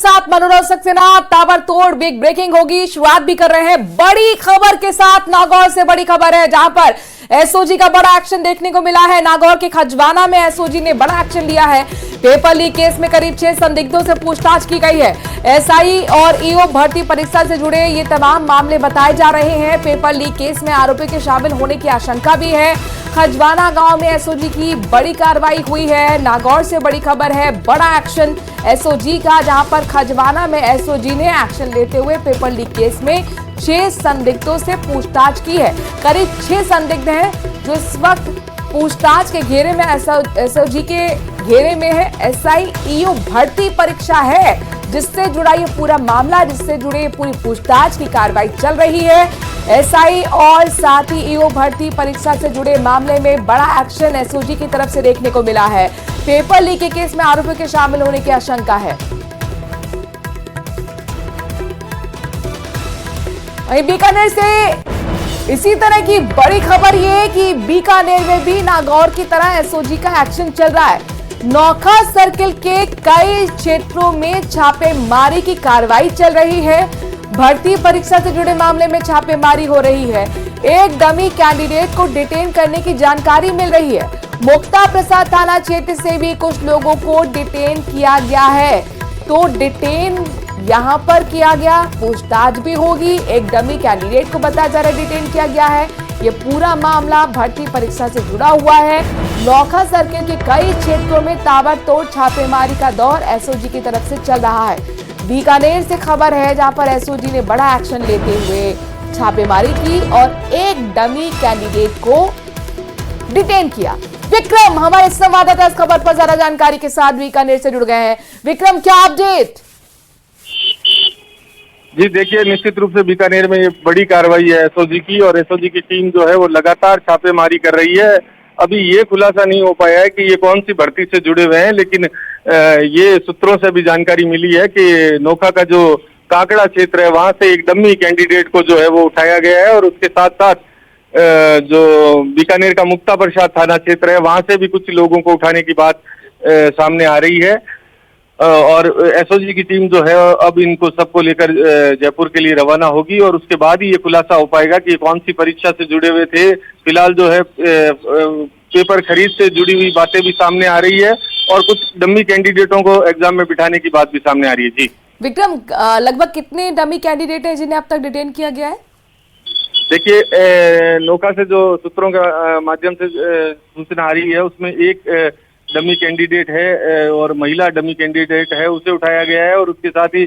साथ मनोरंजन सक्सेना ताबड़तोड़ बिग ब्रेकिंग होगी, शुरुआत भी कर रहे हैं बड़ी खबर के साथ। नागौर से बड़ी खबर है जहां पर एसओजी का बड़ा एक्शन देखने को मिला है। नागौर के खजवाना में एसओजी ने बड़ा एक्शन लिया है। पेपर लीक केस में करीब 6 संदिग्धों से पूछताछ की गई है। एसआई और ईओ भर्ती परीक्षा से जुड़े ये तमाम मामले बताए जा रहे हैं। पेपर लीक केस में आरोपी के शामिल होने की आशंका भी है। खजवाना गांव में एसओजी की बड़ी कार्रवाई हुई है। नागौर से बड़ी खबर है, बड़ा एक्शन एसओजी का, जहां पर खजवाना में एसओजी ने एक्शन लेते हुए पेपर लीक केस में 6 संदिग्धों से पूछताछ की है। करीब 6 संदिग्ध हैं जो इस वक्त पूछताछ के घेरे में एसओजी के घेरे में है। एसआई ईओ भर्ती परीक्षा है जिससे जुड़ा ये पूरा मामला, जिससे जुड़े पूरी पूछताछ की कार्रवाई चल रही है। एसआई और साथ ही ईओ भर्ती परीक्षा से जुड़े मामले में बड़ा एक्शन एसओजी की तरफ से देखने को मिला है। पेपर लीक के केस में आरोपियों के शामिल होने की आशंका है। वहीं बीकानेर से इसी तरह की बड़ी खबर यह है कि बीकानेर में भी नागौर की तरह एसओजी का एक्शन चल रहा है। नौखा सर्किल के कई क्षेत्रों में छापेमारी की कार्रवाई चल रही है। भर्ती परीक्षा से जुड़े मामले में छापेमारी हो रही है। एक डमी कैंडिडेट को डिटेन करने की जानकारी मिल रही है। मुक्ता प्रसाद थाना क्षेत्र से भी कुछ लोगों को डिटेन किया गया है। तो डिटेन यहां पर किया गया, पूछताछ भी होगी। एक डमी कैंडिडेट को बताया जा रहा है डिटेन किया गया है। ये पूरा मामला भर्ती परीक्षा से जुड़ा हुआ है। नौखा सर्किल के कई क्षेत्रों में ताबड़तोड़ छापेमारी का दौर एसओजी की तरफ से चल रहा है। बीकानेर से खबर है जहां पर एसओजी ने बड़ा एक्शन लेते हुए छापेमारी की और एक डमी कैंडिडेट को डिटेन किया। विक्रम हमारे संवाददाता इस खबर पर ज्यादा जानकारी के साथ बीकानेर से जुड़ गए हैं। विक्रम, क्या अपडेट? जी देखिए, निश्चित रूप से बीकानेर में ये बड़ी कार्रवाई है एसओजी की, और एसओजी की टीम जो है वो लगातार छापेमारी कर रही है। अभी ये खुलासा नहीं हो पाया है कि ये कौन सी भर्ती से जुड़े हुए हैं, लेकिन ये सूत्रों से भी जानकारी मिली है कि नोखा का जो काकड़ा क्षेत्र है वहां से एक डम्मी कैंडिडेट को जो है वो उठाया गया है, और उसके साथ साथ जो बीकानेर का मुक्ता प्रसाद थाना क्षेत्र है वहां से भी कुछ लोगों को उठाने की बात सामने आ रही है। और एसओजी की टीम जो है अब इनको सबको लेकर जयपुर के लिए रवाना होगी, और उसके बाद ही ये खुलासा हो पाएगा कि कौन सी परीक्षा से जुड़े हुए थे। फिलहाल जो है पेपर खरीद से जुड़ी हुई बातें भी सामने आ रही है, और कुछ डमी कैंडिडेटों को एग्जाम में बिठाने की बात भी सामने आ रही है। जी विक्रम, लगभग कितने डमी कैंडिडेट हैं जिन्हें अब तक डिटेन किया गया है? देखिए, नोखा से जो सूत्रों के माध्यम से सूचना आ रही है उसमें एक डमी कैंडिडेट है और महिला डमी कैंडिडेट है, उसे उठाया गया है। और उसके साथ ही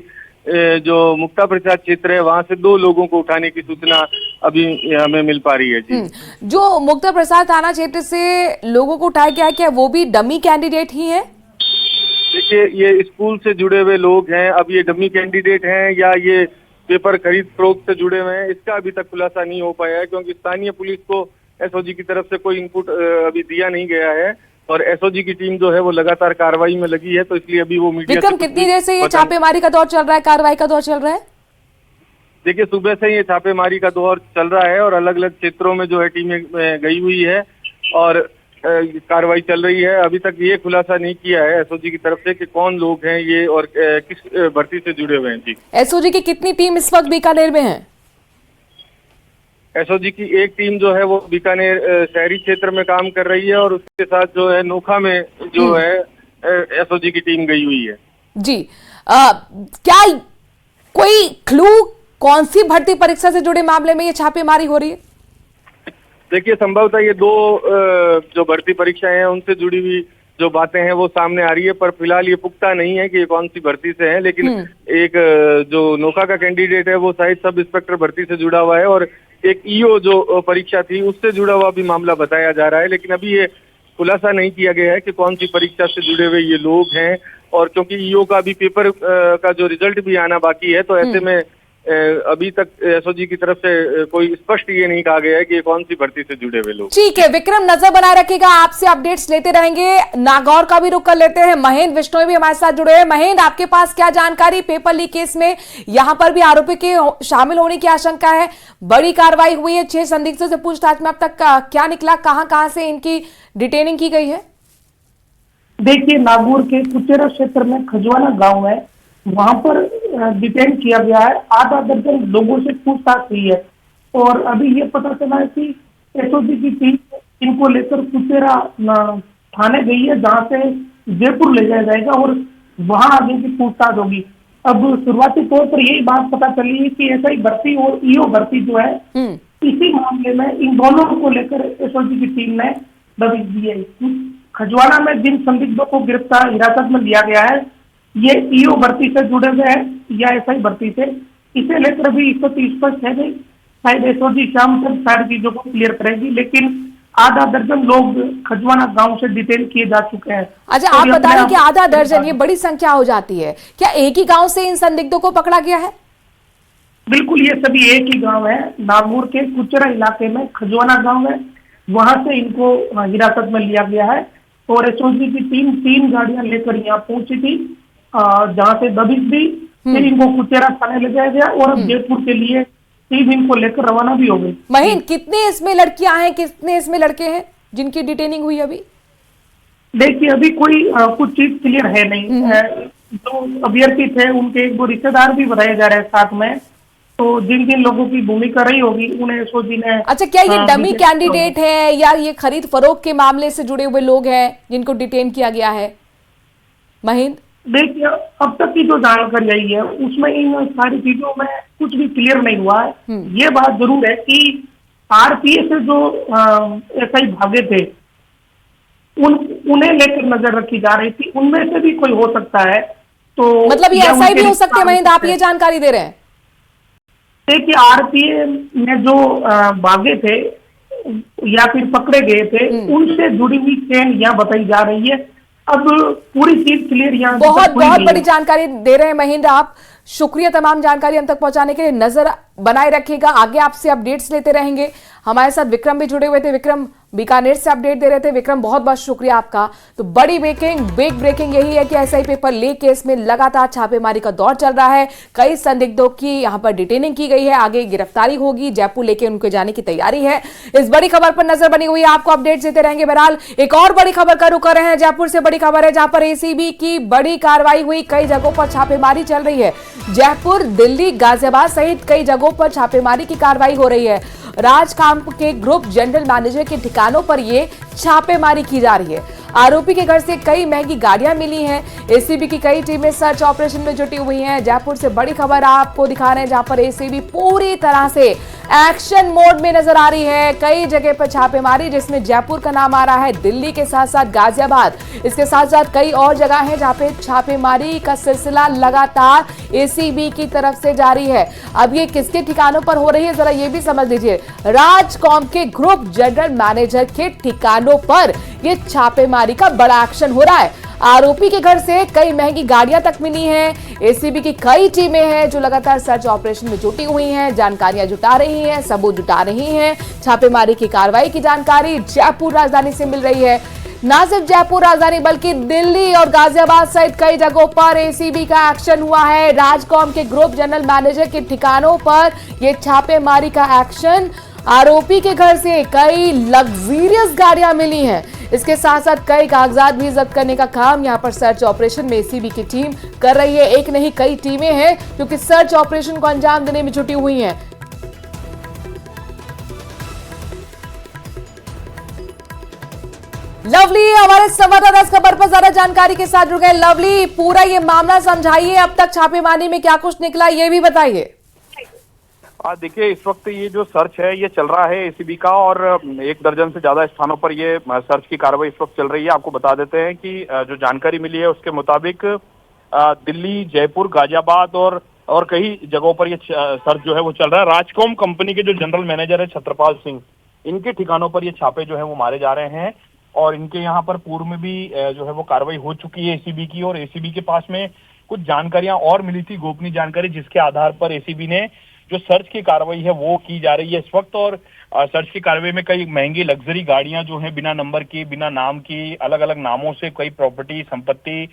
जो मुक्ता प्रसाद क्षेत्र है वहां से 2 लोगों को उठाने की सूचना अभी हमें मिल पा रही है। जी, जो मुक्ता प्रसाद थाना क्षेत्र से लोगों को उठाया गया है, क्या वो भी डमी कैंडिडेट ही है? देखिए, ये स्कूल से जुड़े हुए लोग हैं। अब ये डमी कैंडिडेट हैं या ये पेपर खरीद फरोख्त से जुड़े हुए हैं, इसका अभी तक खुलासा नहीं हो पाया है, क्योंकि स्थानीय पुलिस को एसओजी की तरफ से कोई इनपुट अभी दिया नहीं गया है, और एसओजी की टीम जो है वो लगातार कार्रवाई में लगी है। तो इसलिए अभी वो मीडिया विक्रम, कितनी देर से ये छापेमारी का दौर चल रहा है, कार्रवाई का दौर चल रहा है? देखिए, सुबह से ये छापेमारी का दौर चल रहा है, और अलग अलग क्षेत्रों में जो है टीमें गई हुई है और कार्रवाई चल रही है। अभी तक ये खुलासा नहीं किया है एसओजी की तरफ से कि कौन लोग हैं ये और किस भर्ती से जुड़े हुए हैं। जी, एसओजी की कितनी टीम इस वक्त बीकानेर में है? एसओजी की एक टीम जो है वो बीकानेर शहरी क्षेत्र में काम कर रही है, और उसके साथ जो है नोखा में जो है एसओजी की टीम गई हुई है। जी, क्या कोई क्लू कौन सी भर्ती परीक्षा से जुड़े मामले में ये छापेमारी हो रही है? देखिए, संभवतः ये 2 जो भर्ती परीक्षाएं हैं उनसे जुड़ी हुई जो बातें हैं वो सामने आ रही है, पर फिलहाल ये पुख्ता नहीं है कि ये कौन सी भर्ती से है। लेकिन एक जो नोखा का कैंडिडेट है वो शायद सब इंस्पेक्टर भर्ती से जुड़ा हुआ है, और एक ईओ जो परीक्षा थी उससे जुड़ा हुआ भी मामला बताया जा रहा है। लेकिन अभी ये खुलासा नहीं किया गया है कि कौन सी परीक्षा से जुड़े हुए ये लोग हैं, और क्योंकि ईओ का भी पेपर का जो रिजल्ट भी आना बाकी है, तो ऐसे में अभी तक एसओजी की तरफ से कोई स्पष्ट ये नहीं कहा गया है कि ये कौन सी भर्ती से जुड़े हुए लोग। ठीक है विक्रम, नजर बनाए रखिएगा, आपसे अपडेट्स लेते रहेंगे। नागौर का भी रुख कर लेते हैं। महेंद्र बिश्नोई भी हमारे साथ जुड़े हैं। महेंद्र, आपके पास क्या जानकारी पेपर लीक केस में? यहाँ पर भी आरोपी के शामिल होने की आशंका है। बड़ी कार्रवाई हुई है, 6 संदिग्धों से पूछताछ में अब तक क्या निकला, कहां से इनकी डिटेनिंग की गई है? देखिए, नागौर के कुचेरा क्षेत्र में खजवाना गांव है, वहां पर डिटेन किया गया है। आधा दर्जन लोगों से पूछताछ हुई है और अभी ये पता चला है कि एसओजी की टीम इनको लेकर कुचेरा थाने गई है, जहां से जयपुर ले जाया जाएगा और वहां आगे की पूछताछ होगी। अब शुरुआती तौर पर यही बात पता चली है कि एसआई भर्ती और ईओ भर्ती जो है, इसी मामले में इन दोनों को लेकर एसओजी की टीम ने दबिश दी है। खजवाड़ा में जिन संदिग्धों को गिरफ्तार हिरासत में लिया गया है, ये ईओ भर्ती से जुड़े हुए हैं या एसआई भर्ती से, इसे लेकर भी स्थिति स्पष्ट है नहीं। शायद एसओजी शाम तक सारी चीजों को क्लियर करेगी, लेकिन आधा दर्जन लोग खजवाना गांव से डिटेन किए जा चुके हैं। अच्छा, आप बता रहे हैं कि आधा दर्जन, ये बड़ी संख्या हो जाती है। क्या एक ही गांव से इन संदिग्धों को पकड़ा गया है? बिल्कुल, ये सभी एक ही गांव है। नागौर के कुचरा इलाके में खजवाना गांव है, वहां से इनको हिरासत में लिया गया है और एसओजी की टीम 3 गाड़ियां लेकर यहाँ पहुंची थी, जहां से दबिश दी, फिर इनको कुचेरा थाने ले जाया गया और अब जयपुर के लिए टीम इनको लेकर रवाना भी हो गई। महीन, कितने इसमें लड़कियां हैं, कितने इसमें लड़के हैं जिनकी डिटेनिंग हुई अभी? देखिए, अभी कोई कुछ चीज क्लियर है नहीं। जो अभ्यर्थी थे उनके एक दो रिश्तेदार भी बताए जा रहे हैं साथ में, तो जिन जिन लोगों की भूमिका रही होगी उन्हें एसओजी ने। अच्छा, क्या ये डमी कैंडिडेट है या ये खरीद फरोख्त के मामले से जुड़े हुए लोग हैं जिनको डिटेन किया गया है? महीन, देखिए, अब तक की जो जानकारी आई है उसमें इन सारी चीजों में कुछ भी क्लियर नहीं हुआ है। ये बात जरूर है कि आरपीए से जो एसआई भागे थे उन्हें लेकर नजर रखी जा रही थी, उनमें से भी कोई हो सकता है। तो मतलब ये एसआई भी हो सकते हैं महीन, आप ये जानकारी दे रहे हैं? देखिए, आरपीए में जो भागे थे या फिर पकड़े गए थे, उनसे जुड़ी हुई चेन यहाँ बताई जा रही है। अब पूरी चीज क्लियर यहाँ बहुत बहुत बड़ी जानकारी दे रहे हैं महेंद्र आप। शुक्रिया तमाम जानकारी हम तक पहुंचाने के लिए। नजर बनाए रखिएगा, आगे आपसे अपडेट्स लेते रहेंगे। हमारे साथ विक्रम भी जुड़े हुए थे, विक्रम बीकानेर से अपडेट दे रहे थे। विक्रम, बहुत बहुत शुक्रिया आपका। तो बड़ी बिग ब्रेकिंग यही है कि एसआई पेपर लीक केस में लगातार छापेमारी का दौर चल रहा है। कई संदिग्धों की यहां पर डिटेनिंग की गई है, आगे गिरफ्तारी होगी, जयपुर लेके उनके जाने की तैयारी है। इस बड़ी खबर पर नजर बनी हुई है, आपको अपडेट देते रहेंगे। बहरहाल एक और बड़ी खबर का रुख कर रहे हैं, जयपुर से बड़ी खबर है जहां पर एसीबी की बड़ी कार्रवाई हुई, कई जगहों पर छापेमारी चल रही है। जयपुर, दिल्ली, गाजियाबाद सहित कई जगहों पर छापेमारी की कार्रवाई हो रही है। राजकांप के ग्रुप जनरल मैनेजर के ठिकानों पर यह छापेमारी की जा रही है। आरोपी के घर से कई महंगी गाड़ियां मिली हैं। एसीबी की कई टीमें सर्च ऑपरेशन में जुटी हुई हैं। जयपुर से बड़ी खबर आपको दिखा रहे हैं जहां पर एसीबी पूरी तरह से एक्शन मोड में नजर आ रही है। कई जगह पर छापेमारी, जिसमें जयपुर का नाम आ रहा है, दिल्ली के साथ साथ गाजियाबाद, इसके साथ साथ कई और जगह हैं जहां पे छापेमारी का सिलसिला लगातार एसीबी की तरफ से जारी है। अब ये किसके ठिकानों पर हो रही है, जरा ये भी समझ लीजिए। राजकॉम के ग्रुप जनरल मैनेजर के ठिकानों पर ये छापेमारी का बड़ा एक्शन हो रहा है। आरोपी के घर से कई महंगी गाड़ियां तक मिली हैं। एसीबी की कई टीमें हैं जो लगातार सर्च ऑपरेशन में जुटी हुई हैं, जानकारियां जुटा रही हैं, सबूत जुटा रही हैं। छापेमारी की कार्रवाई की जानकारी जयपुर राजधानी से मिल रही है। न सिर्फ जयपुर राजधानी बल्कि दिल्ली और गाजियाबाद सहित कई जगहों पर एसीबी का एक्शन हुआ है। राजकॉम के ग्रुप जनरल मैनेजर के ठिकानों पर यह छापेमारी का एक्शन। आरोपी के घर से कई लग्जरियस गाड़ियां मिली हैं। इसके साथ साथ कई कागजात भी जब्त करने का काम यहां पर सर्च ऑपरेशन में एसीबी की टीम कर रही है। एक नहीं कई टीमें हैं जो कि सर्च ऑपरेशन को अंजाम देने में जुटी हुई हैं। लवली हमारे संवाददाता इस खबर पर ज्यादा जानकारी के साथ जुड़ गए। लवली, पूरा ये मामला समझाइए, अब तक छापेमारी में क्या कुछ निकला ये भी बताइए। देखिए, इस वक्त ये जो सर्च है ये चल रहा है एसीबी का, और 1 दर्जन से ज्यादा स्थानों पर ये सर्च की कार्रवाई इस वक्त चल रही है। आपको बता देते हैं कि जो जानकारी मिली है उसके मुताबिक दिल्ली, जयपुर, गाजियाबाद और कई जगहों पर ये सर्च जो है वो चल रहा है। राजकॉम कंपनी के जो जनरल मैनेजर है छत्रपाल सिंह, इनके ठिकानों पर ये छापे जो है वो मारे जा रहे हैं, और इनके यहाँ पर पूर्व में भी जो है वो कार्रवाई हो चुकी है एसीबी की। और एसीबी के पास में कुछ जानकारियां और मिली थी, गोपनीय जानकारी, जिसके आधार पर एसीबी ने जो सर्च की कार्रवाई है वो की जा रही है इस वक्त। और सर्च की कार्रवाई में कई महंगी लग्जरी गाड़ियां जो हैं, बिना नंबर की, बिना नाम की, अलग अलग नामों से कई प्रॉपर्टी, संपत्ति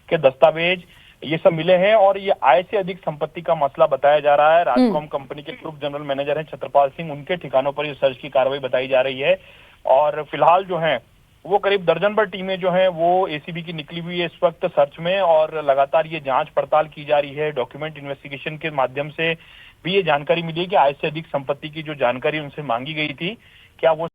के दस्तावेज, ये सब मिले हैं। और ये आय से अधिक संपत्ति का मसला बताया जा रहा है। राजकॉम कंपनी के ग्रुप जनरल मैनेजर हैं छत्रपाल सिंह, उनके ठिकानों पर ये सर्च की कार्रवाई बताई जा रही है। और फिलहाल जो है वो करीब दर्जन भर टीमें जो हैं वो एसीबी की निकली हुई है इस वक्त सर्च में, और लगातार ये जांच पड़ताल की जा रही है। डॉक्यूमेंट इन्वेस्टिगेशन के माध्यम से भी ये जानकारी मिली है कि आय से अधिक संपत्ति की जो जानकारी उनसे मांगी गई थी, क्या वो